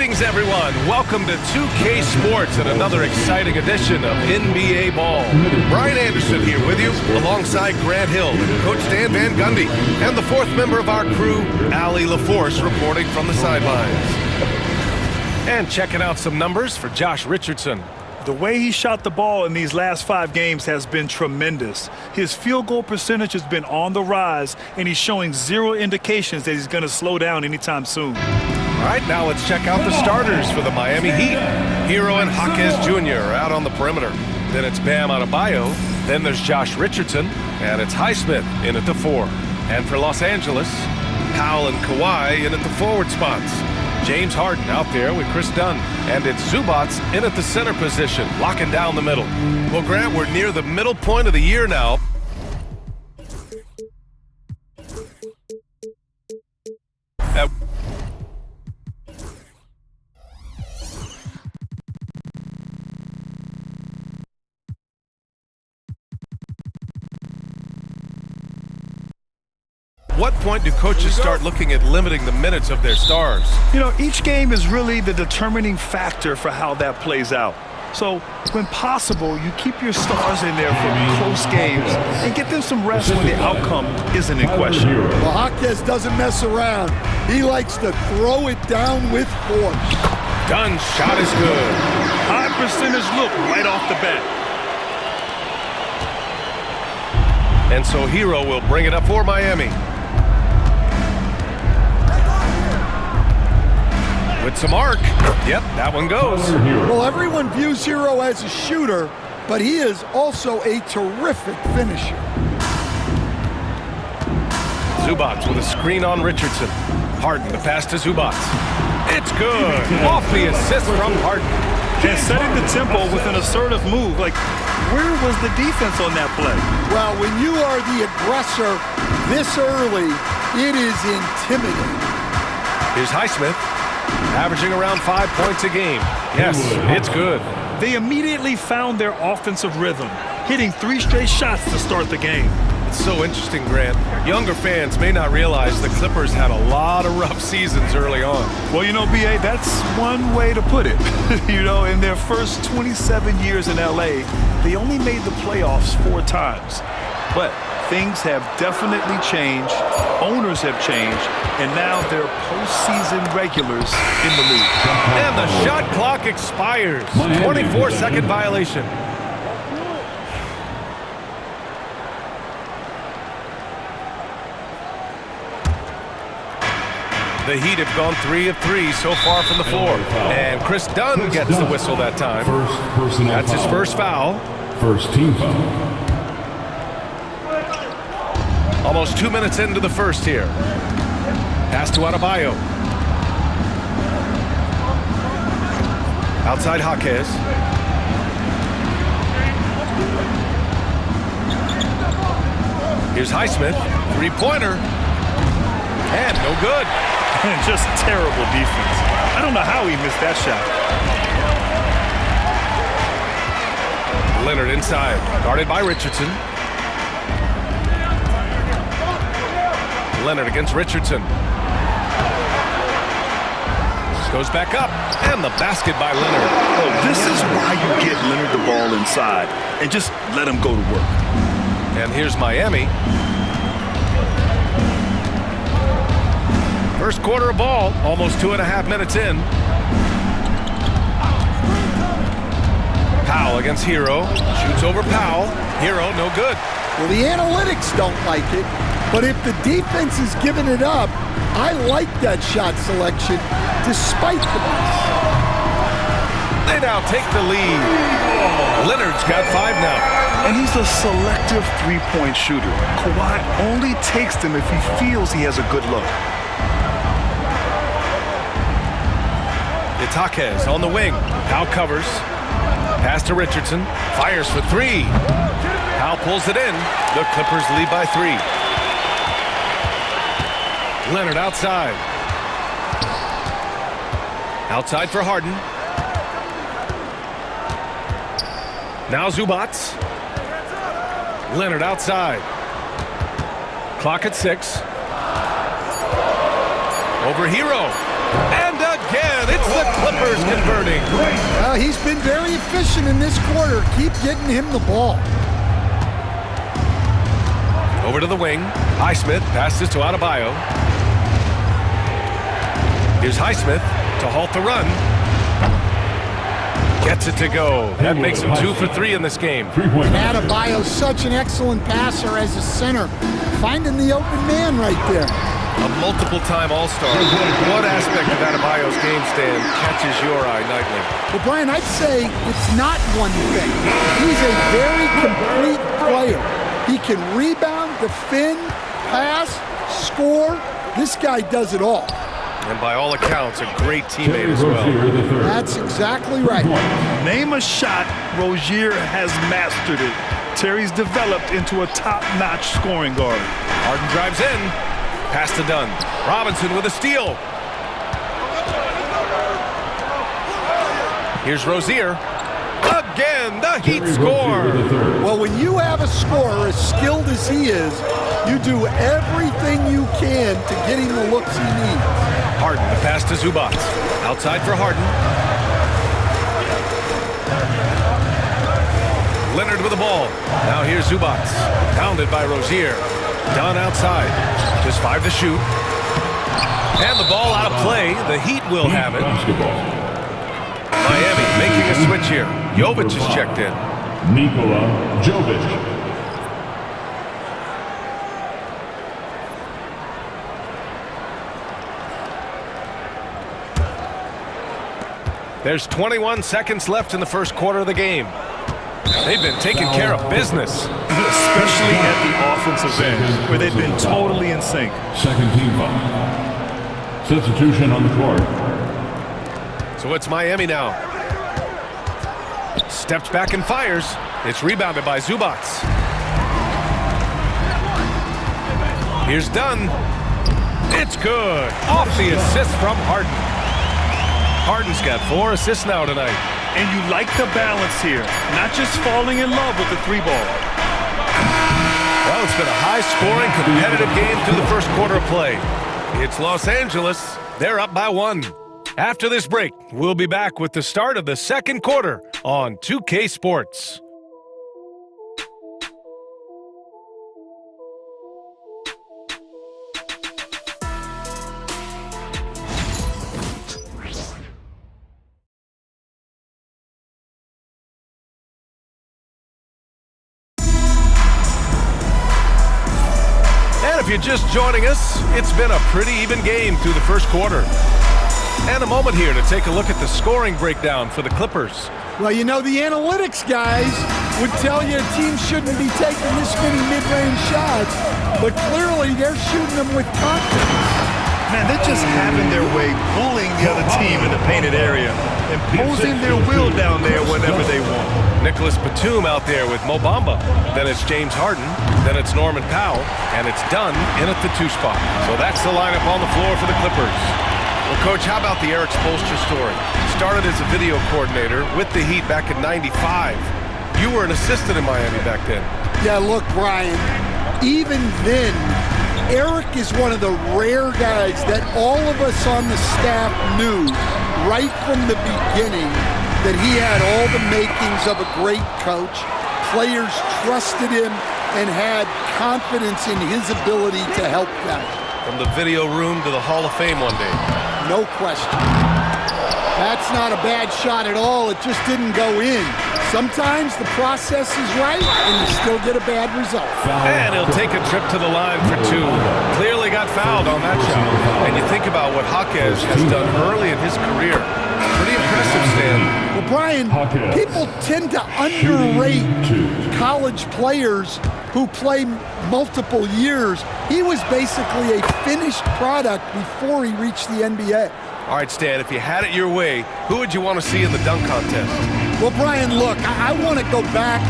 Greetings, everyone. Welcome to 2K Sports and another exciting edition of NBA Ball. Brian Anderson here with you, alongside Grant Hill, Coach Dan Van Gundy, and the fourth member of our crew, Allie LaForce, reporting from the sidelines. And checking out some numbers for Josh Richardson. The way he shot the ball in these last 5 games has been tremendous. His field goal percentage has been on the rise, and he's showing zero indications that he's going to slow down anytime soon. All right, now let's check out the starters for the Miami Heat. Hero and Jaquez Jr. are out on the perimeter. Then it's Bam Adebayo. Then there's Josh Richardson. And it's Highsmith in at the 4. And for Los Angeles, Powell and Kawhi in at the forward spots. James Harden out there with Chris Dunn. And it's Zubats in at the center position, locking down the middle. Well, Grant, we're near the middle point of the year now. What point do coaches start looking at limiting the minutes of their stars? You know, each game is really the determining factor for how that plays out. So, when possible, you keep your stars in there for close games and get them some rest when the outcome isn't in question. Well, Jaquez doesn't mess around. He likes to throw it down with force. Dunn's shot is good. High percentage look right off the bat. And so Hero will bring it up for Miami. With some arc. Yep, that one goes. Well, everyone views Hero as a shooter, but he is also a terrific finisher. Zubats with a screen on Richardson. Harden, the pass to Zubats. It's good. Off the assist from Harden. And setting the tempo with an assertive move. Like, where was the defense on that play? Well, when you are the aggressor this early, it is intimidating. Here's Highsmith. Averaging around 5 points a game. Yes, it's good. They immediately found their offensive rhythm, hitting 3 straight shots to start the game. It's so interesting, Grant. Younger fans may not realize the Clippers had a lot of rough seasons early on. Well, you know, B.A., that's one way to put it. You know, in their first 27 years in L.A., they only made the playoffs 4 times. But things have definitely changed, owners have changed, and now they're postseason regulars in the league. And the shot clock expires. 24-second violation. The Heat have gone 3 of 3 so far from the floor. And Chris Dunn gets the whistle that time. That's his first foul. First team foul. Almost 2 minutes into the first here. Pass to Adebayo. Outside Jaquez. Here's Highsmith. 3-pointer. And no good. And just terrible defense. I don't know how he missed that shot. Leonard inside. Guarded by Richardson. Leonard against Richardson. Goes back up. And the basket by Leonard. Oh, this is why you get Leonard the ball inside and just let him go to work. And here's Miami. First quarter of ball, almost 2.5 minutes in. Powell against Hero. Shoots over Powell. Hero, no good. Well, the analytics don't like it, but if the defense is giving it up, I like that shot selection despite the miss. They now take the lead. Leonard's got 5 now. And he's a selective 3-point shooter. Kawhi only takes them if he feels he has a good look. It's Jaquez on the wing. Powell covers. Pass to Richardson. Fires for 3. Powell pulls it in. The Clippers lead by 3. Leonard outside. Outside for Harden. Now Zubats. Leonard outside. Clock at 6. Over Hero. And again, it's the Clippers. Clippers converting. He's been very efficient in this quarter. Keep getting him the ball. Over to the wing. Highsmith passes to Adebayo. Here's Highsmith to halt the run. Gets it to go. That makes him 2 for 3 in this game. And Adebayo's such an excellent passer as a center. Finding the open man right there. A multiple-time All-Star. What aspect of Adebayo's game stand catches your eye nightly? Well, Brian, I'd say it's not one thing. He's a very complete player. He can rebound, defend, pass, score. This guy does it all. And by all accounts, a great teammate as well. That's exactly right. Name a shot Rozier has mastered it. Terry's developed into a top-notch scoring guard. Harden drives in. Pass to Dunn. Robinson with a steal. Here's Rozier. Again, the Heat score. Well, when you have a scorer as skilled as he is, you do everything you can to get him the looks he needs. Harden, the pass to Zubac. Outside for Harden. Leonard with the ball. Now here's Zubac. Pounded by Rozier. Dunn outside. Just 5 to shoot. And the ball out of play. The Heat will have it. Miami making a switch here. Jovic is checked in. Nikola Jovic. There's 21 seconds left in the first quarter of the game. They've been taking care of business. Especially at the offensive end, where they've been totally in sync. Second team foul. Substitution on the court. So it's Miami now. Steps back and fires. It's rebounded by Zubac. Here's Dunn. It's good. Off the assist from Harden. Harden's got 4 assists now tonight. And you like the balance here, not just falling in love with the 3-ball. Well, it's been a high-scoring, competitive game through the first quarter of play. It's Los Angeles. They're up by 1. After this break, we'll be back with the start of the second quarter on 2K Sports. If you're just joining us, it's been a pretty even game through the first quarter. And a moment here to take a look at the scoring breakdown for the Clippers. Well, you know, the analytics guys would tell you a team shouldn't be taking this many mid-range shots, but clearly they're shooting them with confidence. Man, they're just having their way, bullying the other team in the painted area, imposing their will down there whenever they want. Nicholas Batum out there with Mo Bamba. Then it's James Harden. Then it's Norman Powell. And it's Dunn in at the 2 spot. So that's the lineup on the floor for the Clippers. Well, Coach, how about the Eric Spoelstra story? Started as a video coordinator with the Heat back in '95. You were an assistant in Miami back then. Yeah, look, Brian, even then, Eric is one of the rare guys that all of us on the staff knew right from the beginning that he had all the makings of a great coach. Players trusted him and had confidence in his ability to help them. From the video room to the Hall of Fame one day. No question. That's not a bad shot at all. It just didn't go in. Sometimes the process is right, and you still get a bad result. And he'll take a trip to the line for 2. Clearly got fouled on that shot. And you think about what Jaquez has done early in his career. Pretty impressive, Stan. Well, Brian, people tend to underrate college players who play multiple years. He was basically a finished product before he reached the NBA. All right, Stan, if you had it your way, who would you want to see in the dunk contest? Well, Brian, look, I want to go back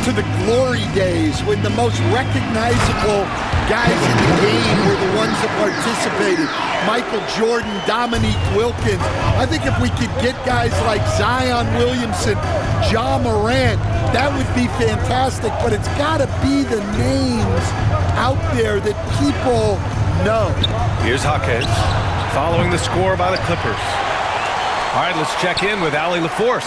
to the glory days when the most recognizable guys in the game were the ones that participated. Michael Jordan, Dominique Wilkins. I think if we could get guys like Zion Williamson, Ja Morant, that would be fantastic, but it's got to be the names out there that people know. Here's Jaquez, following the score by the Clippers. All right, let's check in with Allie LaForce.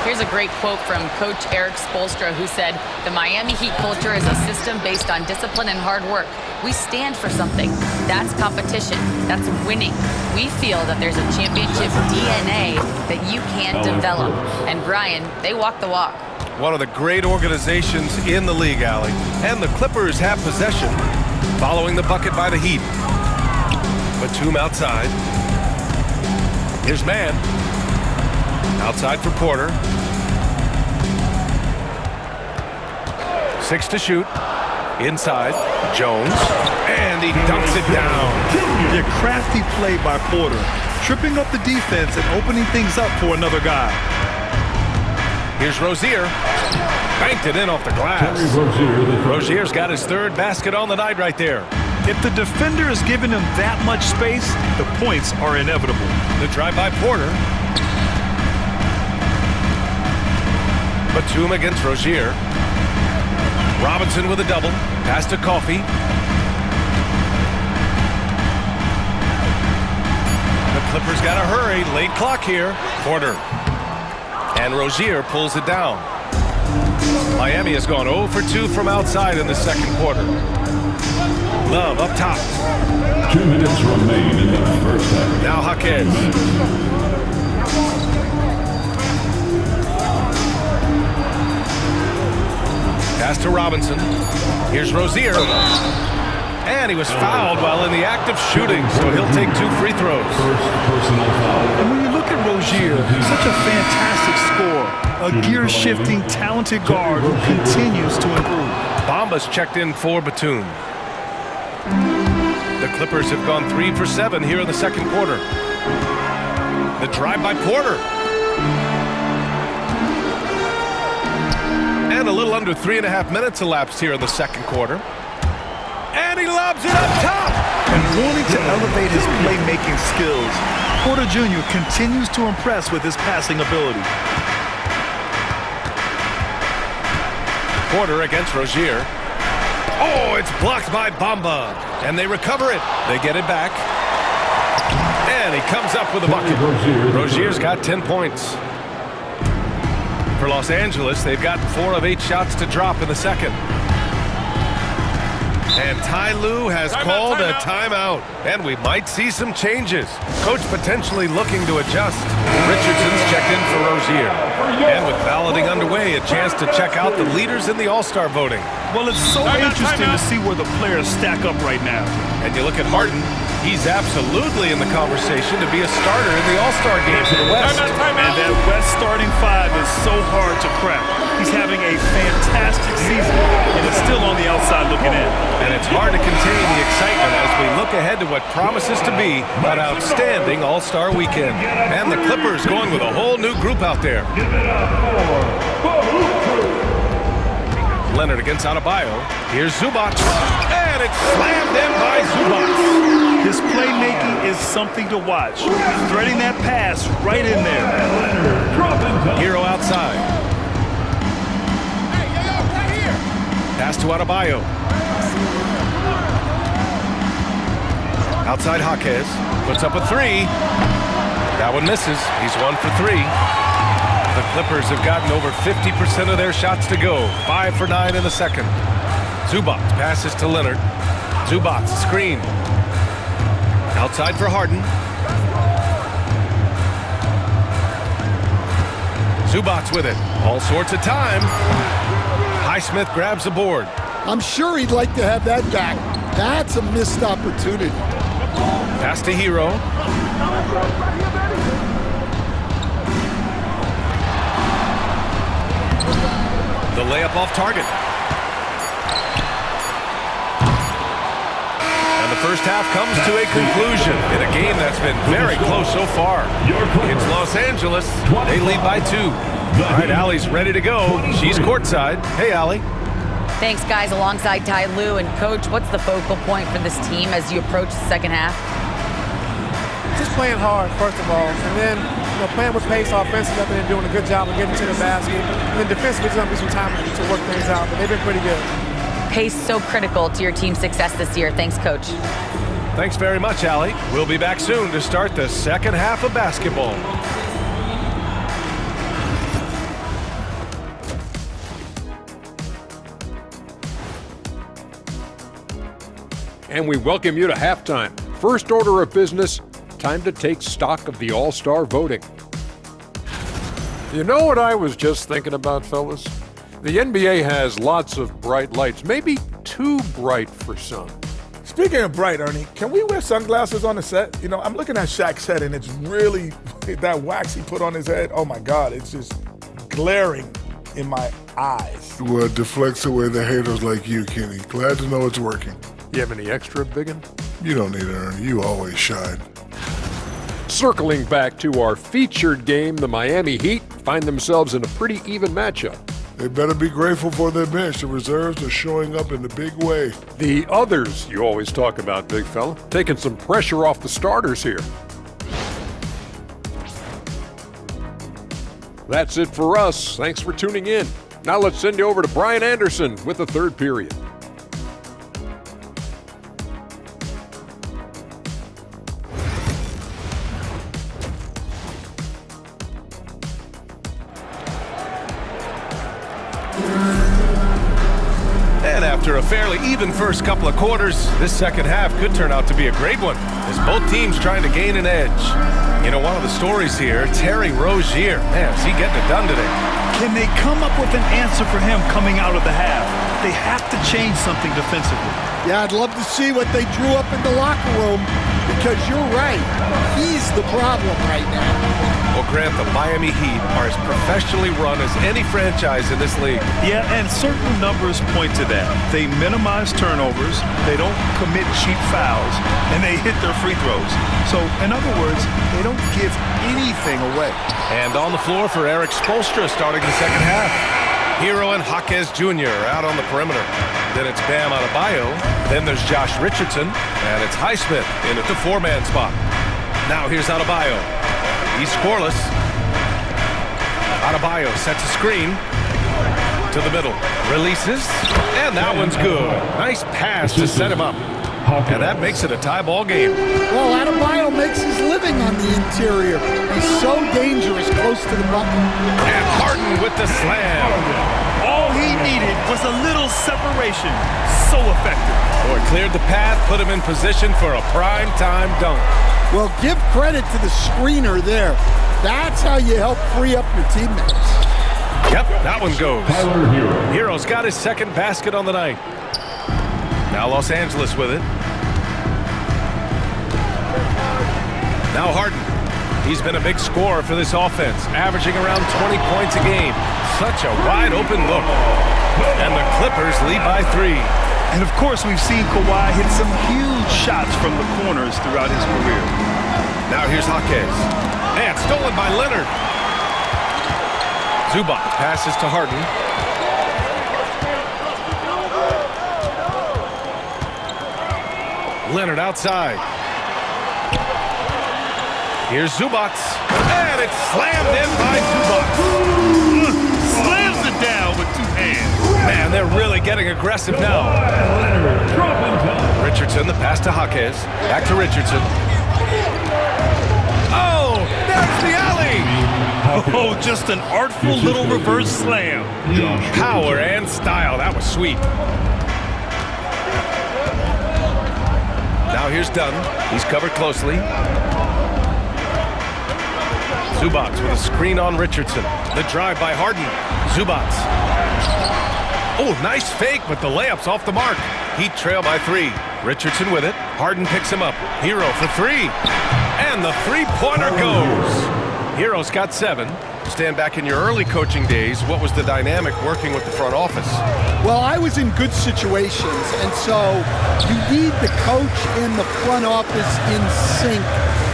Here's a great quote from Coach Eric Spoelstra, who said, "The Miami Heat culture is a system based on discipline and hard work. We stand for something. That's competition. That's winning. We feel that there's a championship DNA that you can develop." And Brian, they walk the walk. One of the great organizations in the league, Allie. And the Clippers have possession following the bucket by the Heat. Batum outside. Here's man. Outside for Porter. 6 to shoot. Inside. Jones. And he dunks it down. The crafty play by Porter, tripping up the defense and opening things up for another guy. Here's Rozier. Banked it in off the glass. Rozier's got his third basket on the night right there. If the defender is giving him that much space, the points are inevitable. The drive by Porter. Batum against Rozier. Robinson with a double. Pass to Coffey. The Clippers got to hurry. Late clock here. Porter. And Rozier pulls it down. Miami has gone 0 for 2 from outside in the second quarter. Love up top. 2 minutes remain in the first half. Now Jaquez. Pass to Robinson. Here's Rozier. And he was fouled while in the act of shooting, so he'll take 2 free throws. First personal foul. And when you look at Rozier, such a fantastic scorer, a gear-shifting, talented guard who continues to improve. Bamba's checked in for Batum. The Clippers have gone 3 for 7 here in the second quarter. The drive by Porter. And a little under 3.5 minutes elapsed here in the second quarter. And he lobs it up top. And wanting to elevate his playmaking skills, Porter Jr. continues to impress with his passing ability. Porter against Rozier. Oh, it's blocked by Bamba. And they recover it. They get it back. And he comes up with a bucket. Rozier's got 10 points. For Los Angeles, they've gotten 4 of 8 shots to drop in the second. And Ty Lue has called a timeout. And we might see some changes. Coach potentially looking to adjust. Richardson's checked in for Rozier. And with balloting underway, a chance to check out the leaders in the All-Star voting. Well, it's so interesting to see where the players stack up right now. And you look at Harden, he's absolutely in the conversation to be a starter in the All-Star game for the West. And that West starting 5 is so hard to crack. He's having a fantastic season and is still on the outside looking in. And it's hard to contain the excitement as we look ahead to what promises to be an outstanding All-Star weekend. And the Clippers going with a whole new group out there. Leonard against Adebayo. Here's Zubac. And it's slammed in by Zubac. His playmaking is something to watch. Threading that pass right in there. Hero outside. Pass to Adebayo. Outside Jaquez. Puts up a 3. That one misses. He's 1 for 3. The Clippers have gotten over 50% of their shots to go. 5 for 9 in the second. Zubac passes to Leonard. Zubac screen. Outside for Harden. Zubac with it. All sorts of time. Highsmith grabs the board. I'm sure he'd like to have that back. That's a missed opportunity. Pass to Hero. The layup off target. And the first half comes to a conclusion in a game that's been very close so far. It's Los Angeles. They lead by 2. All right, Allie's ready to go. She's courtside. Hey, Allie. Thanks, guys. Alongside Ty Lue and Coach, what's the focal point for this team as you approach the second half? Just playing hard, first of all, and then playing with pace offensively. I think they're doing a good job of getting to the basket. And then defensively, there's going to be some time to work things out, but they've been pretty good. Pace so critical to your team's success this year. Thanks, Coach. Thanks very much, Allie. We'll be back soon to start the second half of basketball. and we welcome you to halftime. First order of business, time to take stock of the All-Star voting. You know what I was just thinking about, fellas? The NBA has lots of bright lights, maybe too bright for some. Speaking of bright, Ernie, can we wear sunglasses on the set? You know, I'm looking at Shaq's head, and it's really, that wax he put on his head, oh my God, it's just glaring in my eyes. Well, it deflects away the haters like you, Kenny. Glad to know it's working. You have any extra, biggin? You don't need it, Ernie. You always shine. Circling back to our featured game, the Miami Heat find themselves in a pretty even matchup. They better be grateful for their bench. The reserves are showing up in a big way. The others you always talk about, big fella, taking some pressure off the starters here. That's it for us. Thanks for tuning in. Now let's send you over to Brian Anderson with the third period. And after a fairly even first couple of quarters, this second half could turn out to be a great one, as both teams trying to gain an edge. You know, one of the stories here, Terry Rozier. Man, is he getting it done today? Can they come up with an answer for him coming out of the half? They have to change something defensively. Yeah, I'd love to see what they drew up in the locker room, because you're right. He's the problem right now. Well, Grant, the Miami Heat are as professionally run as any franchise in this league. Yeah, and certain numbers point to that. They minimize turnovers, they don't commit cheap fouls, and they hit their free throws. So, in other words, they don't give anything away. And on the floor for Eric Spoelstra starting the second half. Hero and Jaquez Jr. out on the perimeter. Then it's Bam Adebayo. Then there's Josh Richardson. And it's Highsmith in at the four-man spot. Now here's Adebayo. He's scoreless. Adebayo sets a screen to the middle. Releases. And that one's good. Nice pass to set him up. And that makes it a tie ball game. Well, Adebayo makes his living on the interior. He's so dangerous close to the bucket. And Harden with the slam. All he needed was a little separation. So effective. Boy, cleared the path, put him in position for a prime time dunk. Well, give credit to the screener there. That's how you help free up your teammates. Yep, that one goes. Hero. Hero's got his second basket on the night. Now Los Angeles with it. Now Harden. He's been a big scorer for this offense, averaging around 20 points a game. Such a wide open look. And the Clippers lead by 3. And of course, we've seen Kawhi hit some huge shots from the corners throughout his career. Now here's Jaquez. And stolen by Leonard. Zubac passes to Harden. Leonard outside. Here's Zubac. And it's slammed in by Zubac. Slams it down with 2 hands. Man, they're really getting aggressive now. Richardson, the pass to Jaquez. Back to Richardson. Oh, there's the alley. Oh, just an artful little reverse slam. Power and style. That was sweet. Now here's Dunn. He's covered closely. Zubac with a screen on Richardson. The drive by Harden. Zubac. Oh, nice fake, but the layup's off the mark. Heat trail by 3. Richardson with it. Harden picks him up. Hero for 3. And the three-pointer goes. Hero's got 7. Stand back in your early coaching days. What was the dynamic working with the front office? Well, I was in good situations, and so you need the coach and the front office in sync,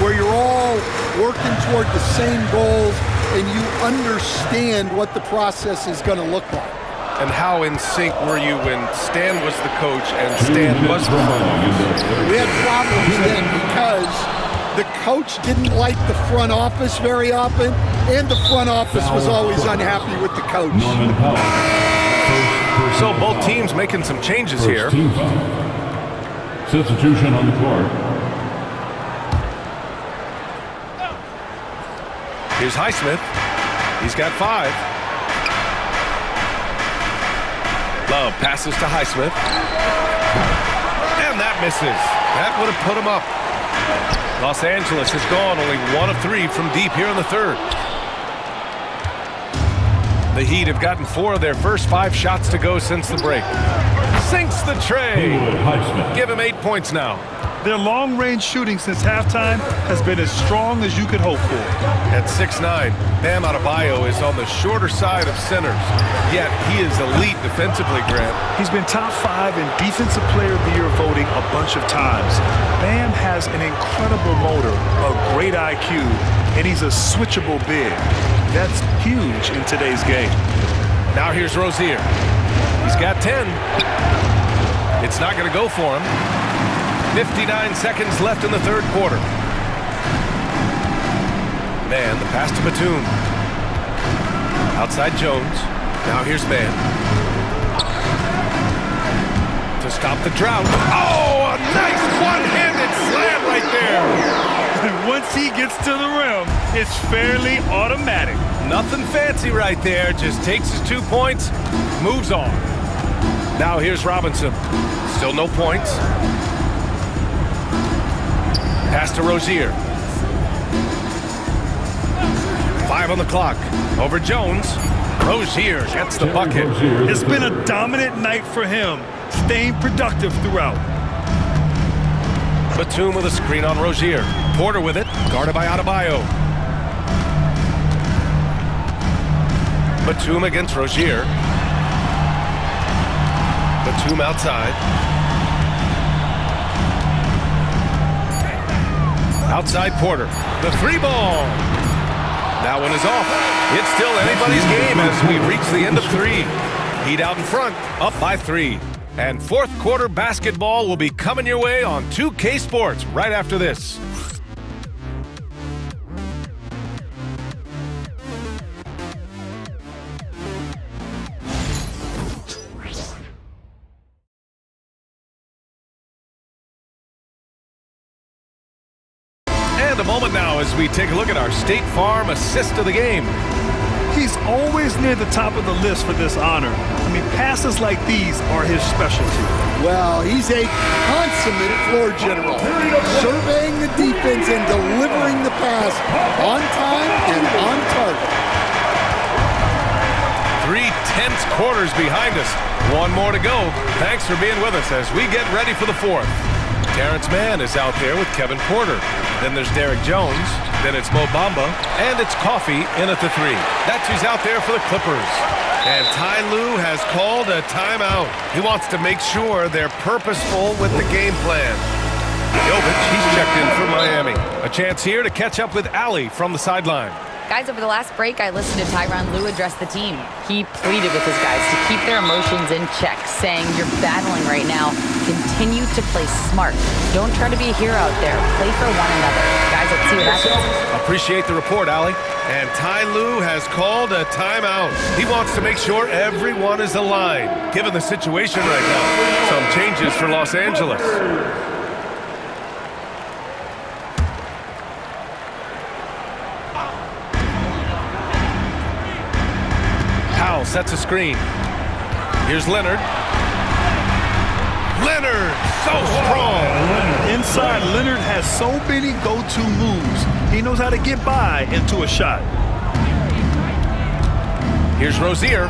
where you're all working toward the same goals and you understand what the process is going to look like. And how in sync were you when Stan was the coach and Stan was the front office? We had problems then because the coach didn't like the front office very often, and the front office was always unhappy with the coach. So both teams making some changes here. Team foul. Substitution on the court. Here's Highsmith. He's got 5. Love passes to Highsmith. And and that misses. That would have put him up. Los Angeles has gone only 1 of 3 from deep here in the third. The Heat have gotten 4 of their first 5 shots to go since the break. Sinks the tray. Give him 8 points now. Their long-range shooting since halftime has been as strong as you could hope for. At 6'9", Bam Adebayo is on the shorter side of centers, yet he is elite defensively, Grant. He's been top 5 in Defensive Player of the Year voting a bunch of times. Bam has an incredible motor, a great IQ, and he's a switchable big. That's huge in today's game. Now here's Rozier. He's got 10. It's not going to go for him. 59 seconds left in the third quarter. Man, the pass to Batum. Outside Jones. Now here's Man. To stop the drought. Oh, a nice one-handed slam right there. And once he gets to the rim, it's fairly automatic. Nothing fancy right there. Just takes his 2 points, moves on. Now here's Robinson. Still no points. Pass to Rozier. 5 on the clock. Over Jones. Rozier gets the bucket. It's been a dominant night for him, staying productive throughout. Batum with a screen on Rozier. Porter with it, guarded by Adebayo. Batum against Rozier. Batum outside. Outside Porter. The 3-ball. That one is off. It's still anybody's game as we reach the end of 3. Heat out in front, up by 3. And fourth quarter basketball will be coming your way on 2K Sports right after this. A moment now as we take a look at our State Farm assist of the game. He's always near the top of the list for this honor. I mean, passes like these are his specialty. Well, he's a consummate floor general, surveying the defense and delivering the pass on time and on target. 3 tense quarters behind us. 1 more to go. Thanks for being with us as we get ready for the fourth. Terrence Mann is out there with Kevin Porter. Then there's Derek Jones. Then it's Mo Bamba. And it's Coffey in at the 3. That's who's out there for the Clippers. And Ty Lue has called a timeout. He wants to make sure they're purposeful with the game plan. Jovic, he's checked in for Miami. A chance here to catch up with Allie from the sideline. Guys, over the last break, I listened to Tyronn Lue address the team. He pleaded with his guys to keep their emotions in check, saying, "You're battling right now. Continue to play smart. Don't try to be a hero out there. Play for one another." Guys, let's see what happens. Appreciate the report, Allie. And Ty Lue has called a timeout. He wants to make sure everyone is aligned, given the situation right now. Some changes for Los Angeles. Powell sets a screen. Here's Leonard. Leonard, so strong. Inside, Leonard has so many go-to moves. He knows how to get by into a shot. Here's Rozier.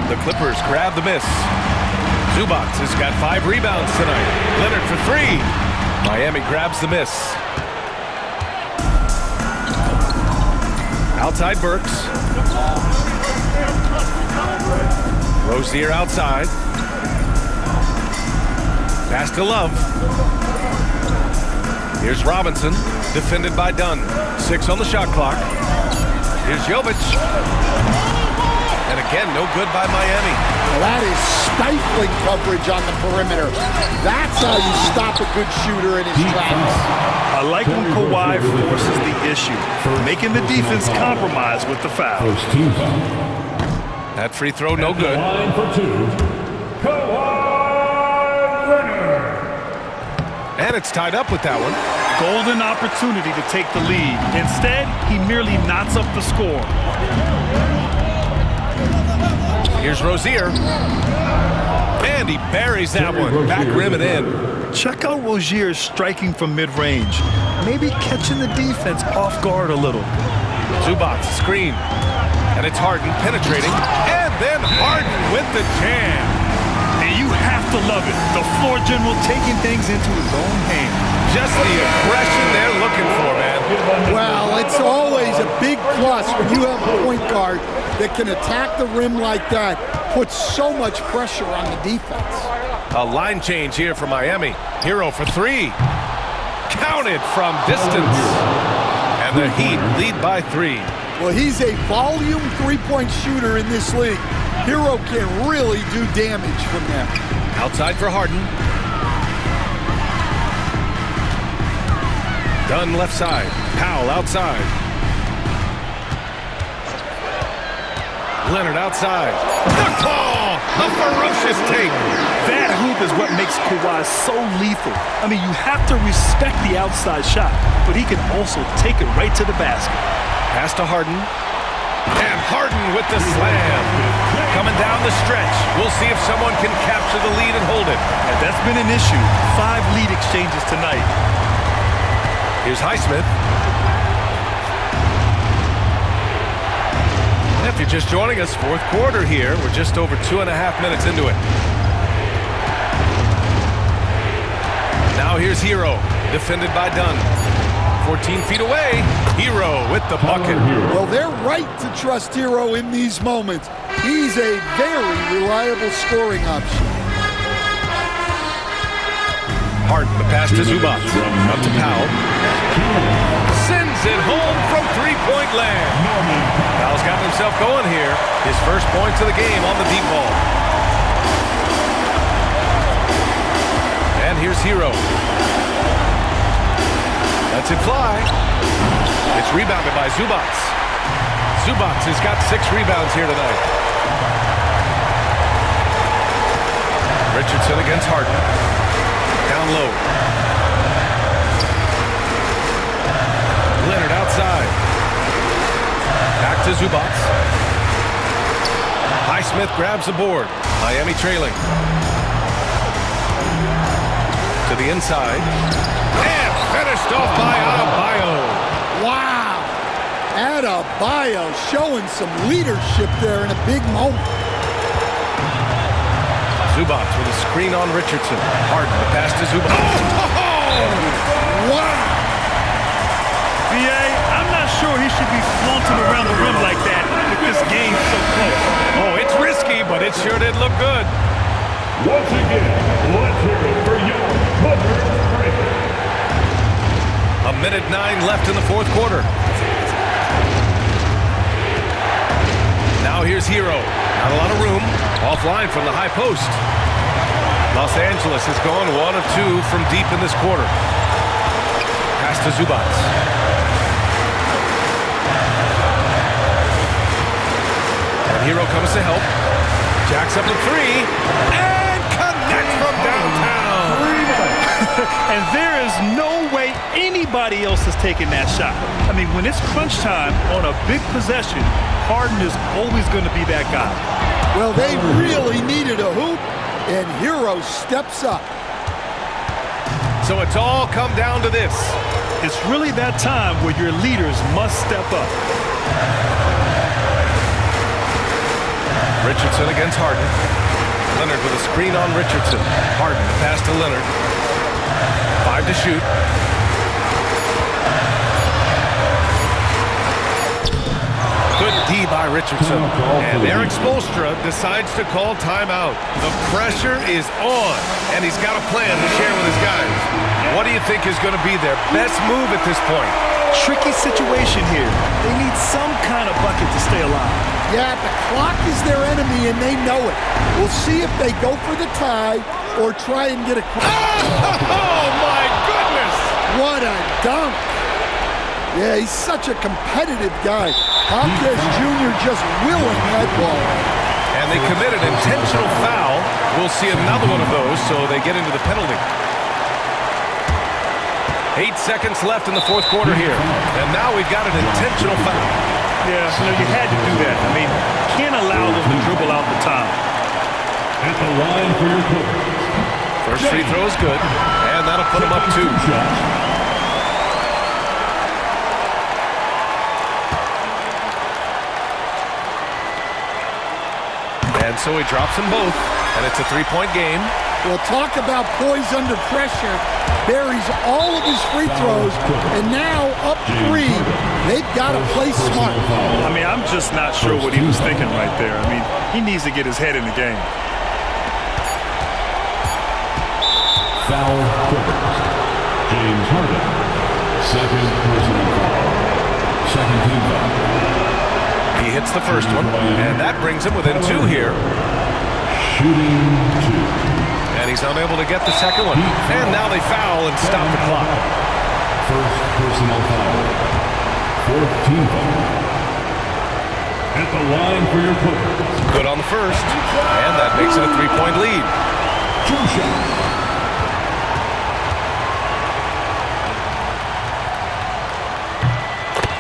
The Clippers grab the miss. Zubac has got 5 rebounds tonight. Leonard for 3. Miami grabs the miss. Outside Burks. Rozier outside. Pass to Love. Here's Robinson, defended by Dunn. 6 on the shot clock. Here's Jovic. And again, no good by Miami. Well, that is stifling coverage on the perimeter. That's how you stop a good shooter in his tracks. I like when Kawhi forces the issue, making the defense compromise with the foul. That free throw, no good. Line for 2, Kawhi Leonard. And it's tied up with that one. Golden opportunity to take the lead. Instead, he merely knots up the score. Here's Rozier. And he buries that one. Back rim and in. Check out Rozier's striking from mid-range. Maybe catching the defense off guard a little. Zubac screen. And it's Harden penetrating. And then Harden with the jam. And you have to love it. The floor general taking things into his own hands. Just the aggression they're looking for, man. Well, it's always a big plus when you have a point guard that can attack the rim like that, puts so much pressure on the defense. A line change here for Miami. Hero for three. Counted from distance. And the Heat lead by 3. Well, he's a volume three-point shooter in this league. Hero can really do damage from there. Outside for Harden. Dunn left side. Powell outside. Leonard outside. The call! A ferocious take. That hoop is what makes Kawhi so lethal. I mean, you have to respect the outside shot, but he can also take it right to the basket. Pass to Harden. And Harden with the slam. Coming down the stretch. We'll see if someone can capture the lead and hold it. And that's been an issue. 5 lead exchanges tonight. Here's Highsmith. If you're just joining us, fourth quarter here. We're just over 2.5 minutes into it. Now here's Hero, defended by Dunn. 14 feet away, Hero with the bucket. Well, they're right to trust Hero in these moments. He's a very reliable scoring option. Harden, the pass to Zubac. Up to Powell. Sends it home from three-point land. Powell's got himself going here. His first points of the game on the deep ball. And here's Hero. Lets it fly. It's rebounded by Zubac. Zubac has got 6 rebounds here tonight. Richardson against Harden. Down low. Leonard outside. Back to Zubac. Highsmith grabs the board. Miami trailing. To the inside. And finished off by Adebayo. Wow. Adebayo showing some leadership there in a big moment. Zubac with a screen on Richardson. Harden, the pass to Zubac. Oh! Wow. VA, I'm not sure he should be flaunting around the rim like that with this game so close. Oh, it's risky, but it sure did look good. Once again, let's hear it for your Clippers. 1:09 left in the fourth quarter. Now here's Hero. Not a lot of room. Offline from the high post. Los Angeles has gone 1 of 2 from deep in this quarter. Pass to Zubac. And Hero comes to help. Jacks up a 3. And connects from downtown. And there is no way anybody else is taking that shot. I mean, when it's crunch time on a big possession, Harden is always going to be that guy. Well, they really needed a hoop, and Hero steps up. So it's all come down to this. It's really that time where your leaders must step up. Richardson against Harden. Leonard with a screen on Richardson. Harden pass to Leonard. 5 to shoot. Good D by Richardson. And Eric Spoelstra decides to call timeout. The pressure is on, and he's got a plan to share with his guys. What do you think is going to be their best move at this point? Tricky situation here. They need some kind of bucket to stay alive. Yeah, the clock is their enemy, and they know it. We'll see if they go for the tie or try and get a... Oh, my goodness! What a dunk! Yeah, he's such a competitive guy. Hopkins Jr. just willing that ball. And they committed intentional foul. We'll see another one of those, so they get into the penalty. 8 seconds left in the fourth quarter here. And now we've got an intentional foul. Yeah, you had to do that. I mean, can't allow them to dribble out the time. At the line for your Clippers. First free throw is good. and that'll put him up 2. And so he drops them both, and it's a 3-point game. Well, talk about poise under pressure. Buries all of his free throws, and now up 3. They've got to play smart. I mean, I'm just not sure what he was thinking right there. I mean, he needs to get his head in the game. Foul Clippers. James Harden. Second personal foul. Second team foul. He hits the first one, and that brings him within 2 here. Shooting 2. And he's unable to get the second one. And now they foul and stop the clock. First personal foul. Fourth team foul. At the line for your Clippers. Good on the first, and that makes it a 3-point lead. Jump shot.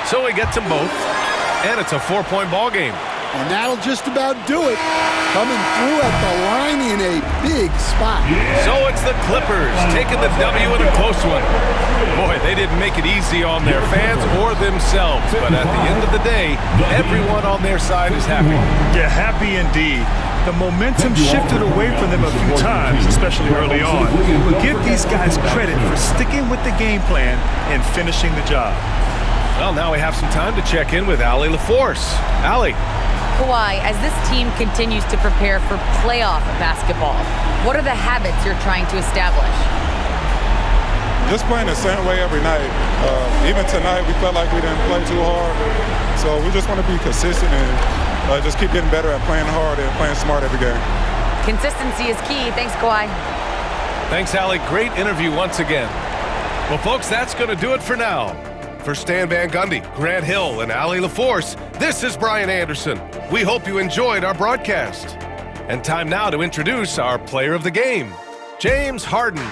So he gets them both, and it's a 4-point ball game. And that'll just about do it. Coming through at the line in a big spot. So it's the Clippers taking the W in a close one. Boy, they didn't make it easy on their fans or themselves, but at the end of the day, everyone on their side is happy. Yeah, happy indeed. The momentum shifted away from them a few times, especially early on. But give these guys credit for sticking with the game plan and finishing the job. Well, now we have some time to check in with Allie LaForce. Allie. Kawhi, as this team continues to prepare for playoff basketball, what are the habits you're trying to establish? Just playing the same way every night. Even tonight, we felt like we didn't play too hard. So we just want to be consistent and just keep getting better at playing hard and playing smart every game. Consistency is key. Thanks, Kawhi. Thanks, Allie. Great interview once again. Well, folks, that's going to do it for now. For Stan Van Gundy, Grant Hill, and Allie LaForce, this is Brian Anderson. We hope you enjoyed our broadcast. And time now to introduce our player of the game, James Harden.